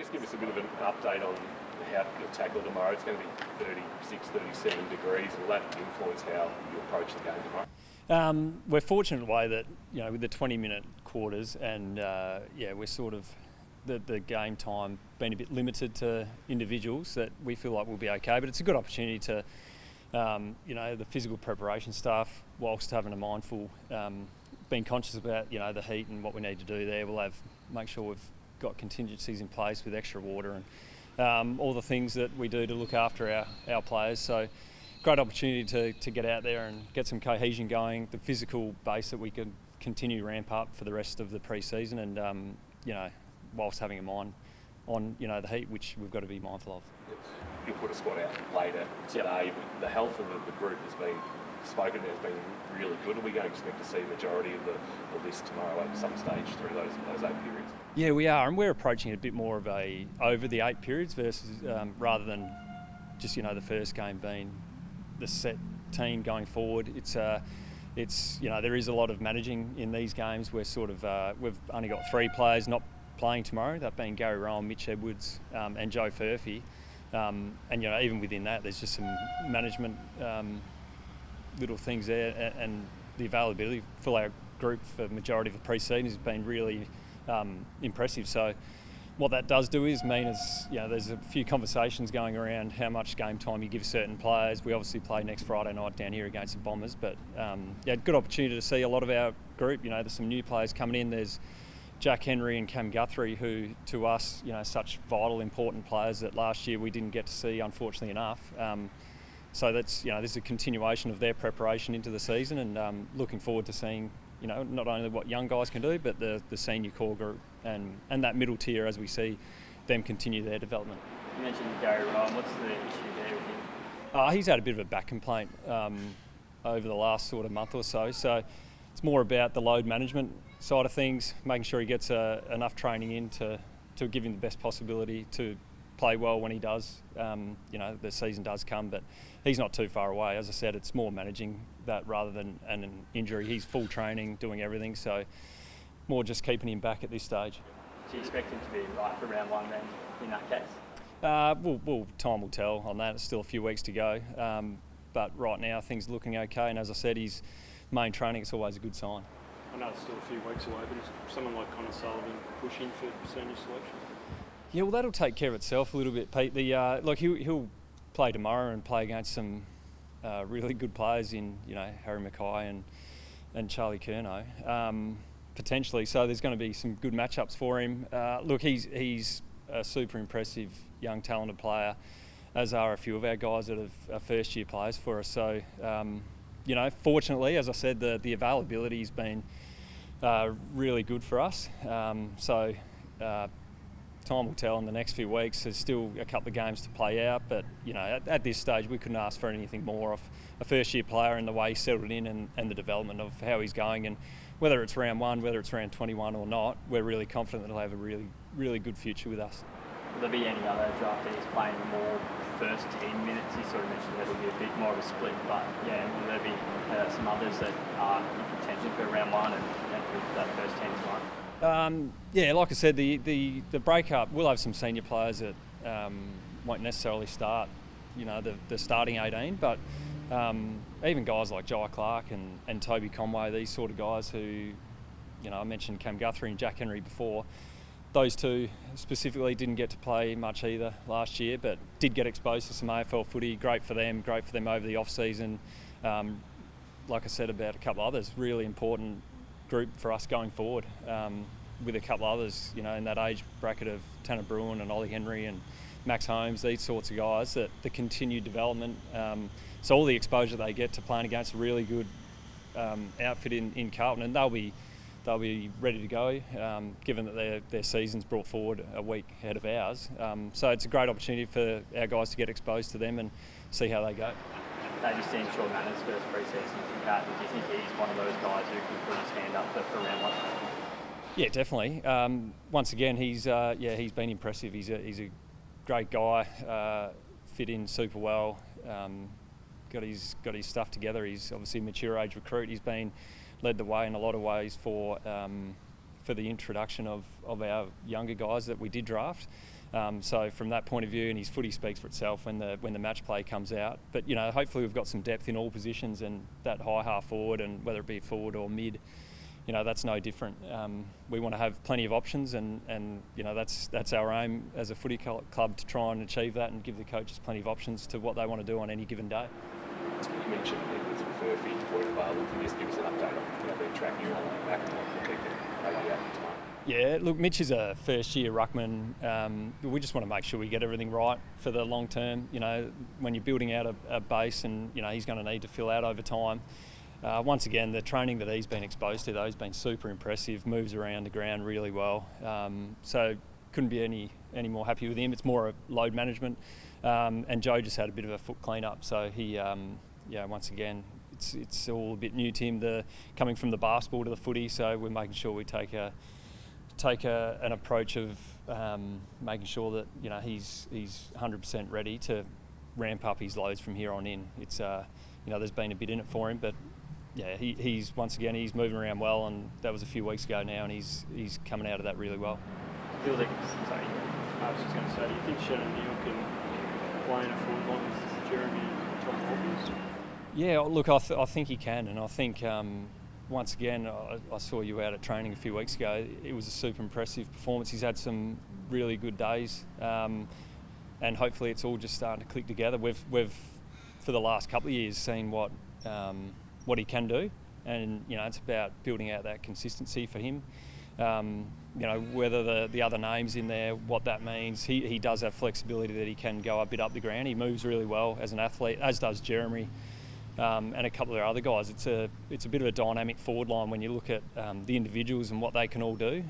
just give us a bit of an update on how you'll tackle tomorrow? It's going to be 36, 37 degrees. Will that influence how you approach the game tomorrow? We're fortunate in the way that, with the 20-minute quarters and, we're sort of the game time being a bit limited to individuals, that we feel like we'll be okay. But it's a good opportunity to, the physical preparation staff, whilst having a mindful, being conscious about, the heat and what we need to do there. We'll make sure we've got contingencies in place with extra water and all the things that we do to look after our players. So great opportunity to get out there and get some cohesion going, the physical base that we can continue to ramp up for the rest of the pre-season, and, whilst having a mind on, the heat, which we've got to be mindful of. You'll put a squad out later today, but the health of the group has been spoken about, has been really good. Are we going to expect to see a majority of the list tomorrow at some stage through those 8 periods? Yeah, we are, and we're approaching it a bit more of over the 8 periods versus rather than just, the first game being the set team going forward. It's there is a lot of managing in these games. We're sort of we've only got 3 players not playing tomorrow, that being Gary Rowan, Mitch Edwards, and Joe Furphy. And even within that, there's just some management little things there, and the availability for our group for the majority of the pre-season has been really impressive. So what that does do is mean there's a few conversations going around how much game time you give certain players. We obviously play next Friday night down here against the Bombers, but good opportunity to see a lot of our group. There's some new players coming in. There's Jack Henry and Cam Guthrie, who to us, such vital, important players that last year we didn't get to see, unfortunately enough. So that's, this is a continuation of their preparation into the season, and looking forward to seeing, not only what young guys can do, but the senior core group and that middle tier as we see them continue their development. You mentioned Gary Ryan. What's the issue there with him? He's had a bit of a back complaint over the last sort of month or so. So it's more about the load management side of things, making sure he gets enough training in to give him the best possibility to play well when he does. The season does come, but he's not too far away. As I said, it's more managing that rather than an injury. He's full training, doing everything, so more just keeping him back at this stage. Do you expect him to be right for round 1 then, in that case? Time will tell on that. It's still a few weeks to go. But right now, things are looking okay, and as I said, his main training, it's always a good sign. I know it's still a few weeks away, but is someone like Connor Sullivan pushing for senior selection? Yeah, well, that'll take care of itself a little bit, Pete. He'll play tomorrow and play against some really good players in, Harry Mackay and Charlie Curnow, potentially. So there's going to be some good matchups for him. He's a super impressive young talented player, as are a few of our guys that are first year players for us. So, fortunately, as I said, the availability has been really good for us. Time will tell in the next few weeks. There's still a couple of games to play out, but at this stage we couldn't ask for anything more of a first year player and the way he settled in and the development of how he's going. And whether it's round 1, whether it's round 21 or not, we're really confident that he'll have a really, really good future with us. Will there be any other draftees playing more first 10 minutes? You sort of mentioned that it'll be a bit more of a split, but will there be some others that are in contention for round 1 and for that first 10 tonight? Like I said, the breakup, we'll have some senior players that won't necessarily start, the starting 18, but even guys like Jai Clark and Toby Conway, these sort of guys who, I mentioned Cam Guthrie and Jack Henry before, those two specifically didn't get to play much either last year, but did get exposed to some AFL footy. Great for them over the off-season. Like I said about a couple others, really important group for us going forward, with a couple others, in that age bracket of Tanner Bruin and Ollie Henry and Max Holmes, these sorts of guys, that the continued development, so all the exposure they get to playing against a really good outfit in Carlton, and they'll be ready to go, given that their season's brought forward a week ahead of ours. So it's a great opportunity for our guys to get exposed to them and see how they go. They just seen Sean Manners first pre-season from Carlton. Do you think he's one of those guys who can put his hand up for round 1? Yeah, definitely. Once again, he's been impressive. He's a great guy, fit in super well. Got his stuff together. He's obviously a mature age recruit. He's been led the way in a lot of ways for for the introduction of our younger guys that we did draft. So from that point of view, and his footy speaks for itself when the match play comes out. But hopefully we've got some depth in all positions, and that high half forward, and whether it be forward or mid, that's no different. We want to have plenty of options, and that's our aim as a footy club, to try and achieve that and give the coaches plenty of options to what they want to do on any given day. You mentioned it was a fair fit point available. Can you just give us an update on the tracking on the back and what you think maybe out tomorrow? Yeah, look, Mitch is a first-year ruckman. We just want to make sure we get everything right for the long term. When you're building out a base, and he's going to need to fill out over time. Once again, the training that he's been exposed to, though, has been super impressive. Moves around the ground really well. So couldn't be any more happy with him. It's more a load management. And Joe just had a bit of a foot clean-up, so he, once again, it's all a bit new to him. Coming from the basketball to the footy, so we're making sure we take an approach of making sure that he's 100% ready to ramp up his loads from here on in. It's there's been a bit in it for him, but yeah, he's once again moving around well, and that was a few weeks ago now, and he's coming out of that really well. I was just going to say, do you think Shannon Neal can play in a forward line with Jeremy Tom Hawkins? Yeah, look, I think he can, and I think once again, I saw you out at training a few weeks ago. It was a super impressive performance. He's had some really good days, and hopefully it's all just starting to click together. We've for the last couple of years seen what he can do, and it's about building out that consistency for him. Whether the other names in there, what that means, he does have flexibility that he can go a bit up the ground. He moves really well as an athlete, as does Jeremy. And a couple of our other guys. It's a bit of a dynamic forward line when you look at the individuals and what they can all do.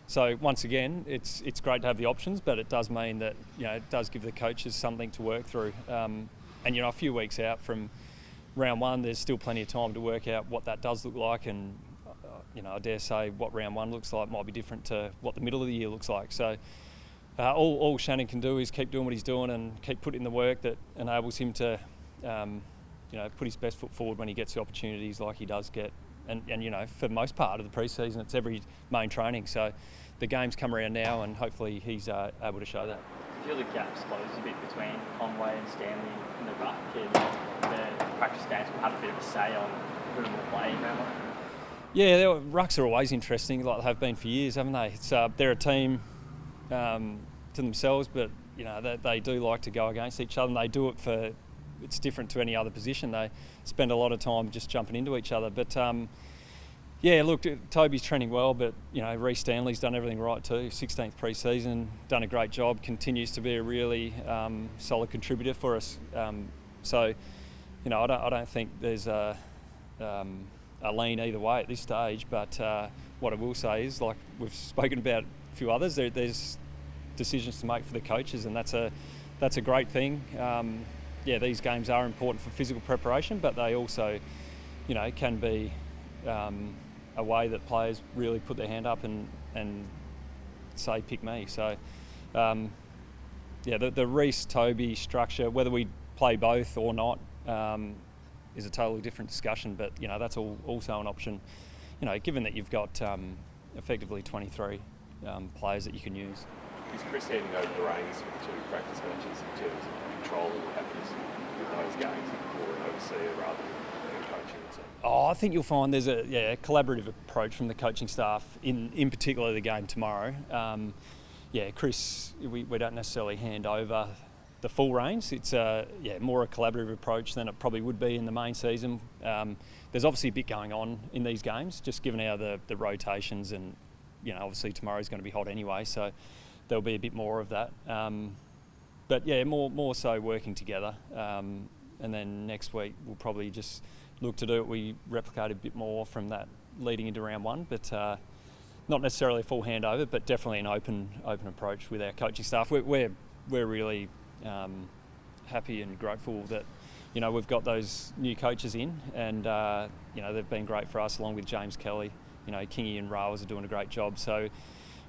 So once again, it's great to have the options, but it does mean that it does give the coaches something to work through. And a few weeks out from round one, there's still plenty of time to work out what that does look like, and I dare say what round one looks like might be different to what the middle of the year looks like. So all Shannon can do is keep doing what he's doing and keep putting in the work that enables him to put his best foot forward when he gets the opportunities like he does get. And for the most part of the pre-season, it's every main training. So the games come around now, and hopefully he's able to show that. I feel the gaps close a bit between Conway and Stanley in the ruck, and the practice games will have a bit of a say on who will play around one. Yeah, rucks are always interesting, like they have been for years, haven't they? It's they're a team to themselves, but they do like to go against each other, and they do it for. It's different to any other position. They spend a lot of time just jumping into each other. But look, Toby's training well, but Reece Stanley's done everything right too. 16th pre-season, done a great job. Continues to be a really solid contributor for us. I don't think there's a lean either way at this stage. But what I will say is, like we've spoken about a few others, there's decisions to make for the coaches, and that's a great thing. These games are important for physical preparation, but they also, can be a way that players really put their hand up and say, pick me. So, the Reece-Toby structure, whether we play both or not, is a totally different discussion, but, that's also an option, given that you've got effectively 23 players that you can use. Is Chris handing over the reins to practice matches in terms of control of what happens with those games, or an overseer rather than coaching? I think you'll find there's a collaborative approach from the coaching staff, in particular the game tomorrow. Chris, we don't necessarily hand over the full reins. It's more a collaborative approach than it probably would be in the main season. There's obviously a bit going on in these games, just given how the rotations, and obviously tomorrow's going to be hot anyway, so there'll be a bit more of that. More so working together. And then next week we'll probably just look to do it. We replicate a bit more from that leading into round one, but not necessarily a full handover, but definitely an open approach with our coaching staff. We're really happy and grateful that we've got those new coaches in, and they've been great for us, along with James Kelly. Kingy and Rowers are doing a great job. So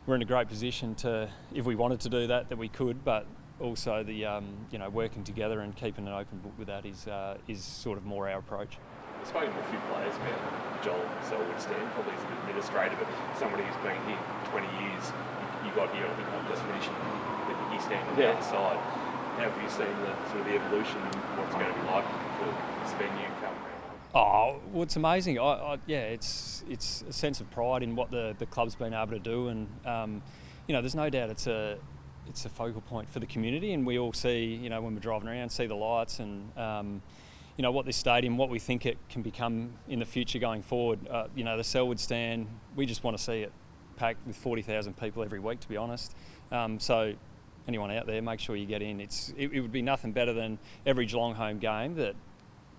we're in a great position to, if we wanted to do that we could, but also the working together and keeping an open book with that is sort of more our approach. spoken to a few players about Joel Selwood Stand, probably as an administrator, but somebody who's been here 20 years, you got here, I think, just finishing with the East End on the other side. How have you seen the sort of the evolution and what's going to be like for this venue coming around? Oh, well, it's amazing. It's a sense of pride in what the club's been able to do, and there's no doubt it's a focal point for the community, and we all see, when we're driving around, see the lights and what this stadium, what we think it can become in the future going forward. The Selwood Stand, we just want to see it packed with 40,000 people every week, to be honest. So anyone out there, make sure you get in. It would be nothing better than every Geelong home game that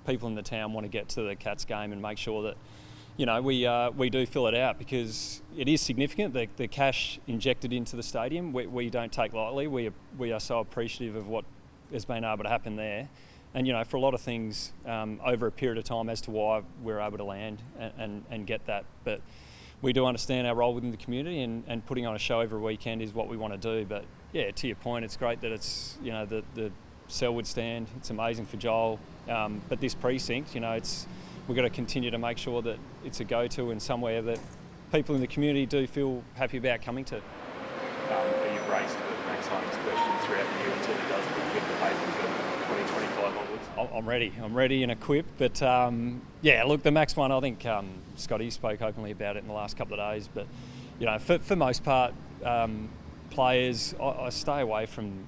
people in the town want to get to the Cats game and make sure that we do fill it out, because it is significant. The cash injected into the stadium, we don't take lightly. We are so appreciative of what has been able to happen there. And, for a lot of things over a period of time as to why we're able to land and get that. But we do understand our role within the community, and putting on a show every weekend is what we want to do. But, yeah, to your point, it's great that it's, the Selwood Stand. It's amazing for Joel. But this precinct, we've got to continue to make sure that it's a go-to and somewhere that people in the community do feel happy about coming to. Are you braced for Max Hyming's questions throughout the year until he does get the paper for 2025 onwards? I'm ready and equipped. But, look, the Max one, I think Scotty spoke openly about it in the last couple of days. But, for most part, players, I stay away from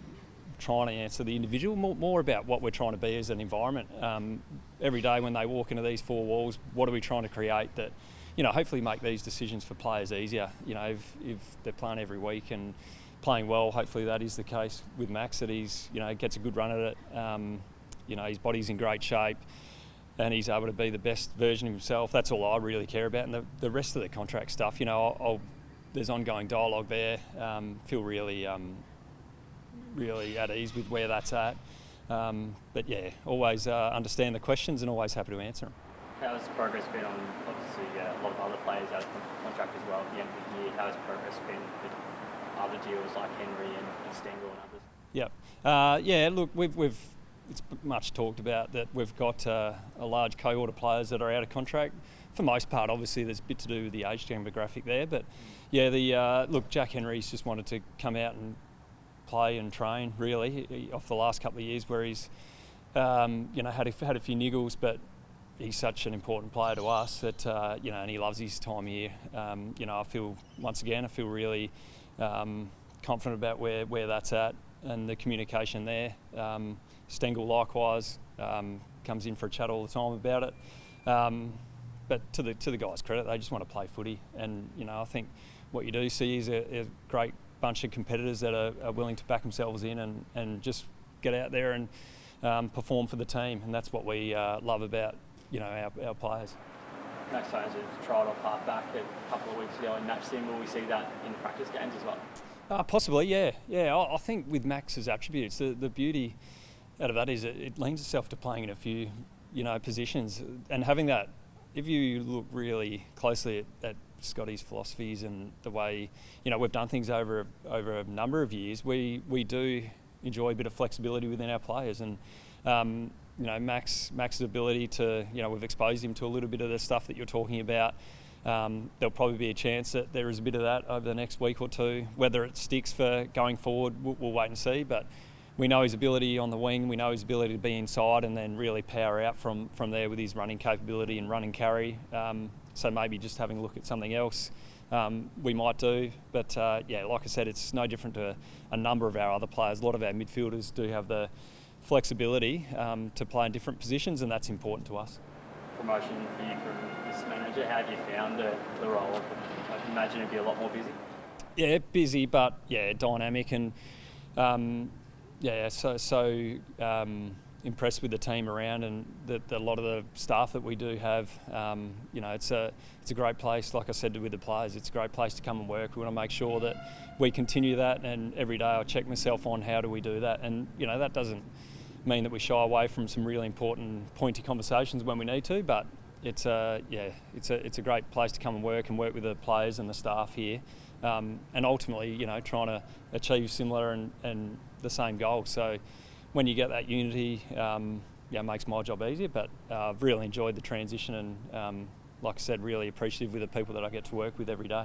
trying to answer the individual, more about what we're trying to be as an environment. Every day when they walk into these four walls, what are we trying to create that, hopefully make these decisions for players easier. If they're playing every week and playing well, hopefully that is the case with Max, that he's, gets a good run at it. His body's in great shape and he's able to be the best version of himself. That's all I really care about. And the rest of the contract stuff, there's ongoing dialogue there. Feel really at ease with where that's at. But yeah, always understand the questions and always happy to answer them. How has progress been on, obviously, a lot of other players out of contract as well at the end of the year? How has progress been with other deals like Henry and Stengel and others? Yep. Look, it's much talked about that we've got a large cohort of players that are out of contract. For most part, obviously, there's a bit to do with the age demographic there. But yeah, look, Jack Henry's just wanted to come out and play and train, really, off the last couple of years where he's had a few niggles, but he's such an important player to us that and he loves his time here. I feel really confident about where that's at and the communication there. Stengel likewise comes in for a chat all the time about it. But to the guys' credit, they just want to play footy, and I think what you do see is a great bunch of competitors that are willing to back themselves in and just get out there and perform for the team, and that's what we love about our players. Max Hyming has trialled off half-back a couple of weeks ago in match sim. Will we see that in practice games as well? Possibly, yeah. I think with Max's attributes, the beauty out of that is it lends itself to playing in a few positions, and having that. If you look really closely at Scotty's philosophies and the way we've done things over a number of years, we do enjoy a bit of flexibility within our players, and Max's ability to we've exposed him to a little bit of the stuff that you're talking about. There'll probably be a chance that there is a bit of that over the next week or two. Whether it sticks for going forward, we'll wait and see. But we know his ability on the wing, we know his ability to be inside and then really power out from there with his running capability and running carry. So maybe just having a look at something else we might do. But like I said, it's no different to a number of our other players. A lot of our midfielders do have the flexibility to play in different positions, and that's important to us. Promotion for you from this manager, how have you found the role? I imagine it'd be a lot more busy. Yeah, busy, but dynamic, and so impressed with the team around and a lot of the staff that we do have. It's a great place, like I said, with the players. It's a great place to come and work. We want to make sure that we continue that, and every day I check myself on how do we do that. And that doesn't mean that we shy away from some really important pointy conversations when we need to, but it's a great place to come and work with the players and the staff here, and ultimately trying to achieve similar and the same goal. So when you get that unity, makes my job easier. But I've really enjoyed the transition and, like I said, really appreciative with the people that I get to work with every day.